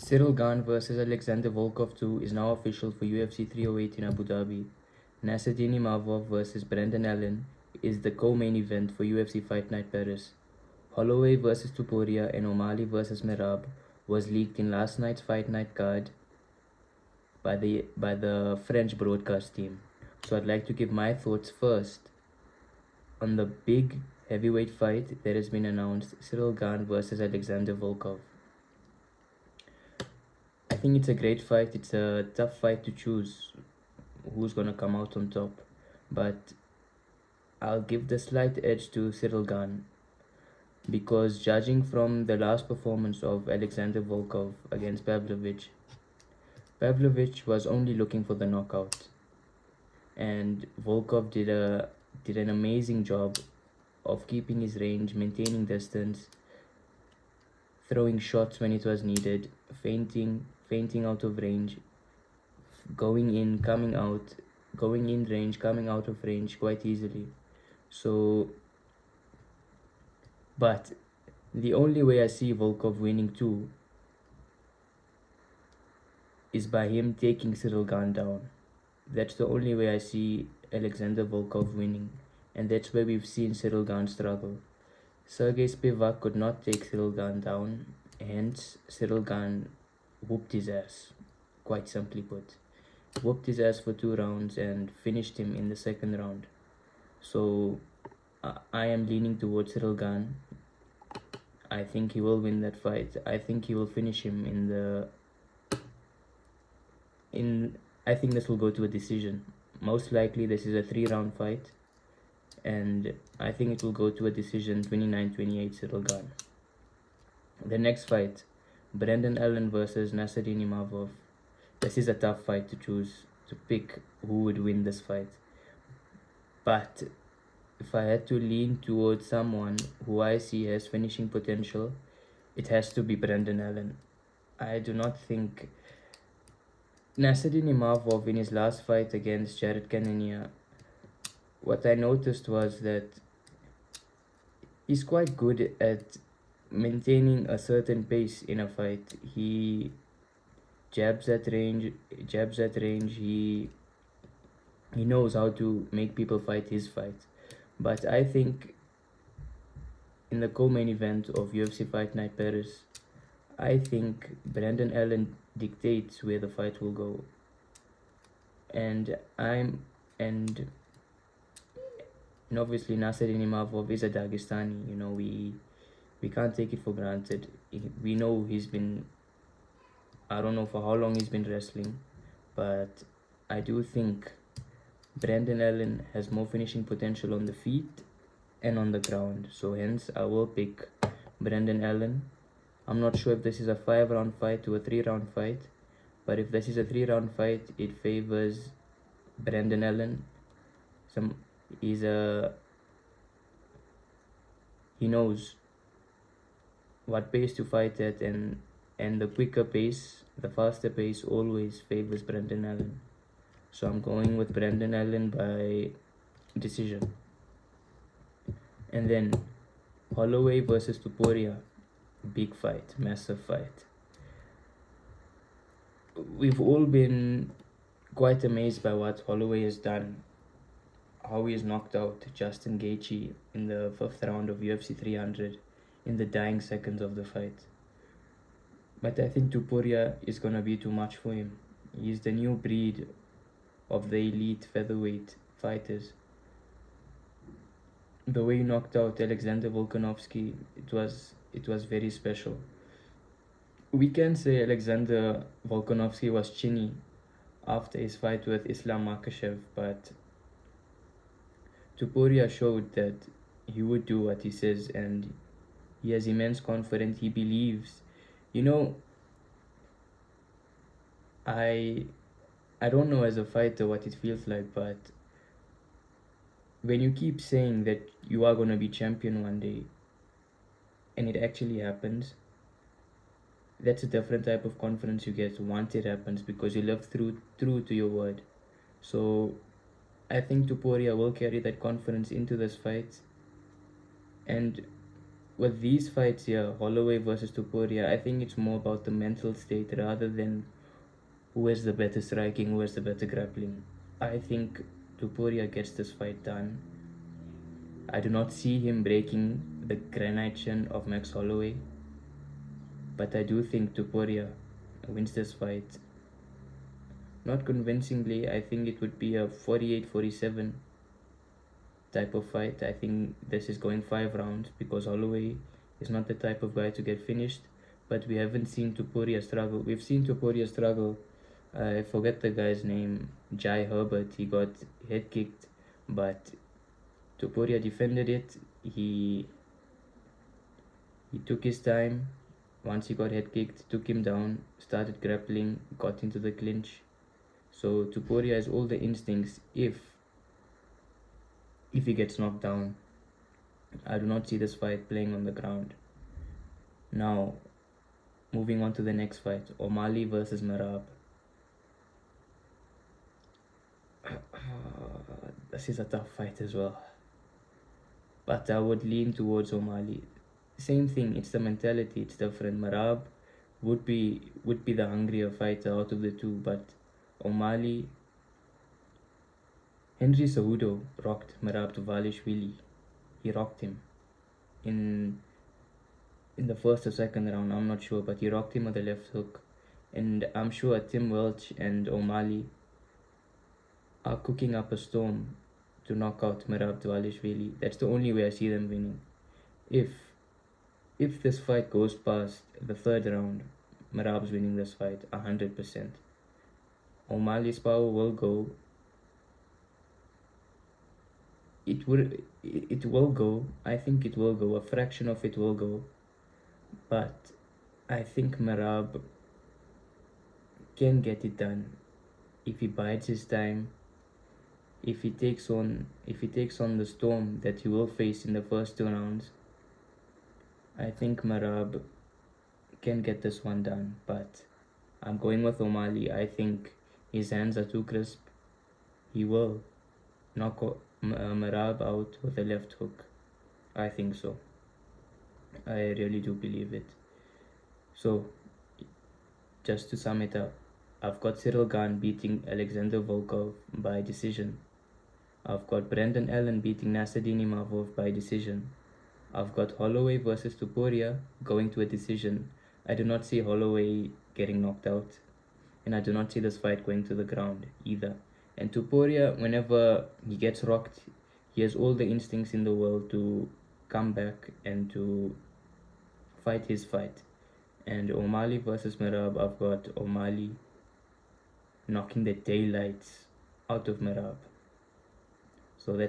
Cyril Gane versus Alexander Volkov 2 is now official for UFC 308 in Abu Dhabi. Nasruddin Imavov versus Brendan Allen is the co-main event for UFC Fight Night Paris. Holloway versus Tuporia and O'Malley versus Merab was leaked in last night's Fight Night card by the French broadcast team. So I'd like to give my thoughts first on the big heavyweight fight that has been announced, Cyril Gane versus Alexander Volkov. I think it's a great fight. It's a tough fight to choose who's gonna come out on top, but I'll give the slight edge to Cyril Gane because judging from the last performance of Alexander Volkov against Pavlovich, Pavlovich was only looking for the knockout, and Volkov did an amazing job of keeping his range, maintaining distance, throwing shots when it was needed, feinting out of range, going in, coming out, going in range, coming out of range quite easily. So, but the only way I see Volkov winning too is by him taking Cyril Gane down. That's the only way I see Alexander Volkov winning, and that's where we've seen Cyril Gane struggle. Sergey Spivak could not take Cyril Gane down, hence Cyril Gane whooped his ass, quite simply put. Whooped his ass for 2 rounds and finished him in the second round. So I am leaning towards Cyril Gane. I think he will win that fight. I think he will finish him I think this will go to a decision. Most likely this is a 3-round fight, and I think it will go to a decision 29-28 Cyril Gane. The next fight, Brendan Allen versus Nasruddin Imavov. This is a tough fight to choose, to pick who would win this fight. But if I had to lean towards someone who I see has finishing potential, it has to be Brendan Allen. I do not think Nasruddin Imavov in his last fight against Jared Cannonier, what I noticed was that he's quite good at maintaining a certain pace in a fight. He jabs at range, he knows how to make people fight his fight. But I think in the co-main event of UFC Fight Night Paris, I think Brendan Allen dictates where the fight will go. And obviously Nasruddin Imavov is a Dagestani, we can't take it for granted. We know he's been, I don't know for how long he's been wrestling, but I do think Brendan Allen has more finishing potential on the feet and on the ground. So hence I will pick Brendan Allen. I'm not sure if this is a 5-round fight to a 3-round fight, but if this is a 3-round fight, it favors Brendan Allen. He knows what pace to fight at, and the quicker pace, the faster pace always favors Brendan Allen. So I'm going with Brendan Allen by decision. And then Holloway versus Tuporia, big fight, massive fight. We've all been quite amazed by what Holloway has done, how he has knocked out Justin Gaethje in the 5th round of UFC 300 in the dying seconds of the fight. But I think Tuporia is gonna be too much for him. He's the new breed of the elite featherweight fighters. The way he knocked out Alexander Volkanovski, it was very special. We can say Alexander Volkanovski was chinny after his fight with Islam Makhachev, but Tuporia showed that he would do what he says, and he has immense confidence. He believes, I don't know as a fighter what it feels like, but when you keep saying that you are going to be champion one day and it actually happens, that's a different type of confidence you get once it happens, because you live true to your word. So I think Tuporia will carry that confidence into this fight, and with these fights here, Holloway versus Topuria, I think it's more about the mental state rather than who has the better striking, who has the better grappling. I think Topuria gets this fight done. I do not see him breaking the granite chin of Max Holloway, but I do think Topuria wins this fight. Not convincingly, I think it would be a 48-47 type of fight. I think this is going 5 rounds because Holloway is not the type of guy to get finished, but we haven't seen Topuria struggle. We've seen Topuria struggle. I forget the guy's name, Jai Herbert. He got head kicked, but Topuria defended it. He took his time. Once he got head kicked, took him down, started grappling, got into the clinch. So Topuria has all the instincts if he gets knocked down. I do not see this fight playing on the ground. Now, moving on to the next fight, O'Malley versus Merab. This is a tough fight as well, but I would lean towards O'Malley. Same thing, it's the mentality, it's different. Merab would be the hungrier fighter out of the two, but O'Malley, Henry Cejudo rocked Merab Dvalishvili. He rocked him in the first or second round, I'm not sure, but he rocked him with a left hook. And I'm sure Tim Welch and O'Malley are cooking up a storm to knock out Merab Dvalishvili. That's the only way I see them winning. If this fight goes past the third round, Merab's winning this fight 100%. O'Malley's power will go. It will go. I think it will go. A fraction of it will go. But I think Merab can get it done if he bides his time. If he takes on the storm that he will face in the first 2 rounds, I think Merab can get this one done. But I'm going with O'Malley. I think his hands are too crisp. He will knock Merab out with a left hook. I think so. I really do believe it. So, just to sum it up, I've got Cyril Gane beating Alexander Volkov by decision. I've got Brendan Allen beating Nasruddin Imavov by decision. I've got Holloway versus Topuria going to a decision. I do not see Holloway getting knocked out, and I do not see this fight going to the ground either. And Topuria, whenever he gets rocked, he has all the instincts in the world to come back and to fight his fight. And O'Malley versus Merab, I've got O'Malley knocking the daylights out of Merab. So that's